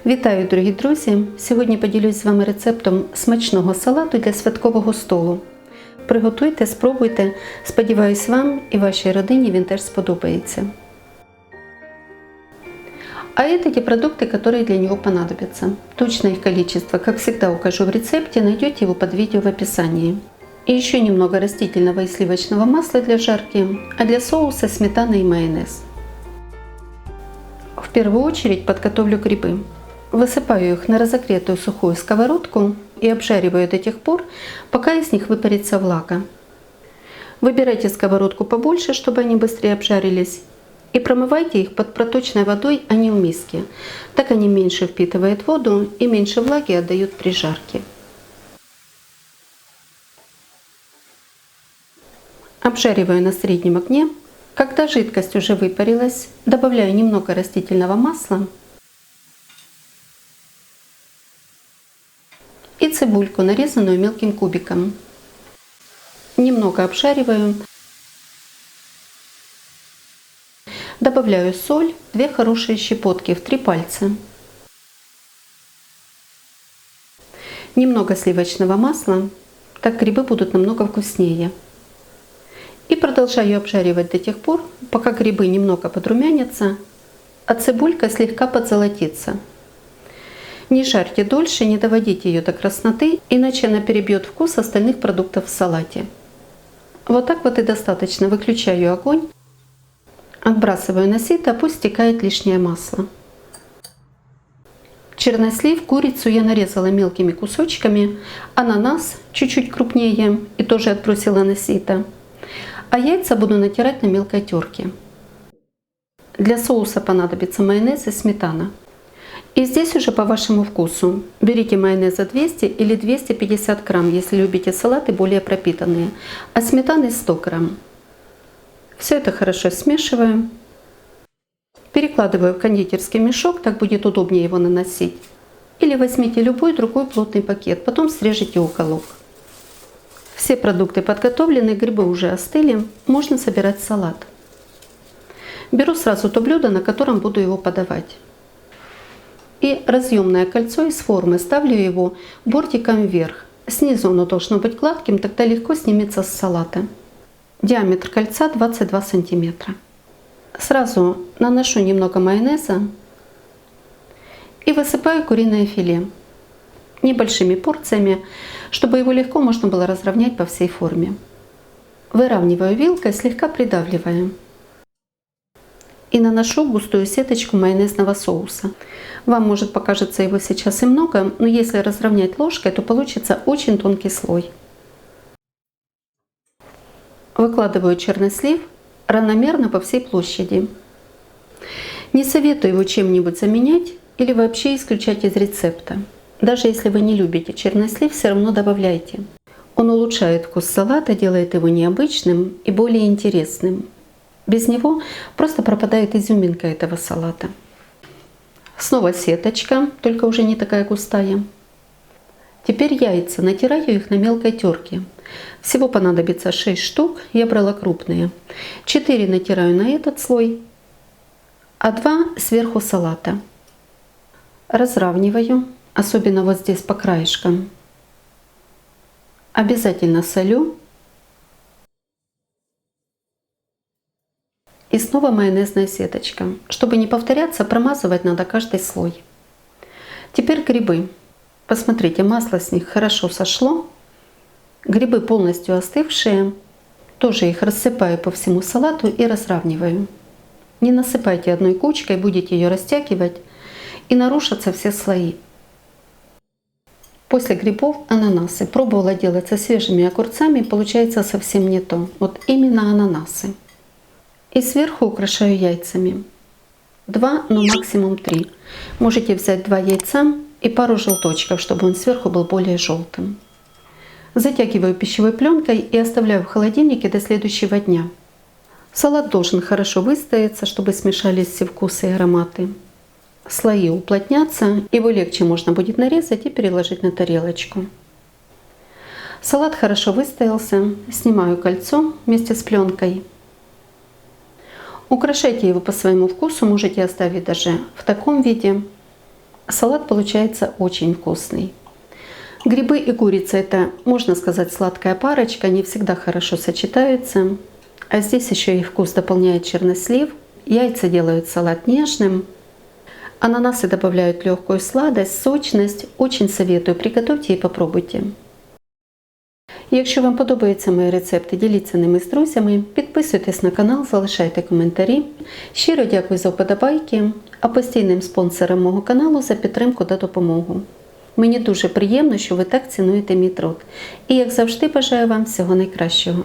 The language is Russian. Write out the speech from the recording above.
Вітаю, дорогі друзі! Сьогодні поділюсь з вами рецептом смачного салату для святкового столу. Приготуйте, спробуйте. Сподіваюсь, вам і вашій родині він теж сподобається. А это те продукты, которые для него понадобятся. Точное их количество, как всегда, укажу в рецепте, найдете его под видео в описании. И еще немного растительного и сливочного масла для жарки, а для соуса сметана и майонез. В первую очередь подготовлю грибы. Высыпаю их на разогретую сухую сковородку и обжариваю до тех пор, пока из них выпарится влага. Выбирайте сковородку побольше, чтобы они быстрее обжарились, и промывайте их под проточной водой, а не в миске. Так они меньше впитывают воду и меньше влаги отдают при жарке. Обжариваю на среднем огне. Когда жидкость уже выпарилась, добавляю немного растительного масла и цибульку, нарезанную мелким кубиком. Немного обжариваю. Добавляю соль, 2 хорошие щепотки в 3 пальца. Немного сливочного масла, так грибы будут намного вкуснее. И продолжаю обжаривать до тех пор, пока грибы немного подрумянятся, а цибулька слегка подзолотится. Не жарьте дольше, не доводите ее до красноты, иначе она перебьет вкус остальных продуктов в салате. Вот так вот и достаточно. Выключаю огонь, отбрасываю на сито, пусть стекает лишнее масло. Чернослив, курицу я нарезала мелкими кусочками, ананас чуть-чуть крупнее и тоже отбросила на сито. А яйца буду натирать на мелкой терке. Для соуса понадобится майонез и сметана. И здесь уже по вашему вкусу. Берите майонеза 200 или 250 грамм, если любите салаты более пропитанные, а сметаны 100 грамм. Все это хорошо смешиваю. Перекладываю в кондитерский мешок, так будет удобнее его наносить. Или возьмите любой другой плотный пакет, потом срежете уголок. Все продукты подготовлены, грибы уже остыли, можно собирать салат. Беру сразу то блюдо, на котором буду его подавать. И разъемное кольцо из формы ставлю его бортиком вверх. Снизу оно должно быть гладким, тогда легко снимется с салата. Диаметр кольца 22 сантиметра. Сразу наношу немного майонеза и высыпаю куриное филе небольшими порциями, чтобы его легко можно было разровнять по всей форме. Выравниваю вилкой, слегка придавливая. И наношу густую сеточку майонезного соуса. Вам может покажется его сейчас и много, но если разровнять ложкой, то получится очень тонкий слой. Выкладываю чернослив равномерно по всей площади. Не советую его чем-нибудь заменять или вообще исключать из рецепта. Даже если вы не любите чернослив, все равно добавляйте. Он улучшает вкус салата, делает его необычным и более интересным. Без него просто пропадает изюминка этого салата. Снова сеточка, только уже не такая густая. Теперь яйца. Натираю их на мелкой терке. Всего понадобится 6 штук, я брала крупные. 4 натираю на этот слой, а 2 сверху салата. Разравниваю, особенно вот здесь по краешкам. Обязательно солю. И снова майонезная сеточка. Чтобы не повторяться, промазывать надо каждый слой. Теперь грибы. Посмотрите, масло с них хорошо сошло. Грибы полностью остывшие. Тоже их рассыпаю по всему салату и разравниваю. Не насыпайте одной кучкой, будете ее растягивать, и нарушатся все слои. После грибов ананасы. Пробовала делать со свежими огурцами, получается совсем не то. Вот именно ананасы. И сверху украшаю яйцами. 2, но максимум 3. Можете взять 2 яйца и пару желточков, чтобы он сверху был более желтым. Затягиваю пищевой пленкой и оставляю в холодильнике до следующего дня. Салат должен хорошо выстояться, чтобы смешались все вкусы и ароматы. Слои уплотнятся, его легче можно будет нарезать и переложить на тарелочку. Салат хорошо выстоялся, снимаю кольцо вместе с пленкой. Украшайте его по своему вкусу, можете оставить даже в таком виде. салат получается очень вкусный. Грибы и курица – это, можно сказать, сладкая парочка, они всегда хорошо сочетаются. А здесь еще и вкус дополняет чернослив. Яйца делают салат нежным. Ананасы добавляют легкую сладость, сочность. Очень советую, приготуйте і попробуйте. Якщо вам подобаються мої рецепти, діліться ними з друзями, підписуйтесь на канал, залишайте коментарі. Щиро дякую за вподобайки, а постійним спонсорам мого каналу за підтримку та допомогу. Мені дуже приємно, що ви так цінуєте мій труд. І як завжди бажаю вам всього найкращого.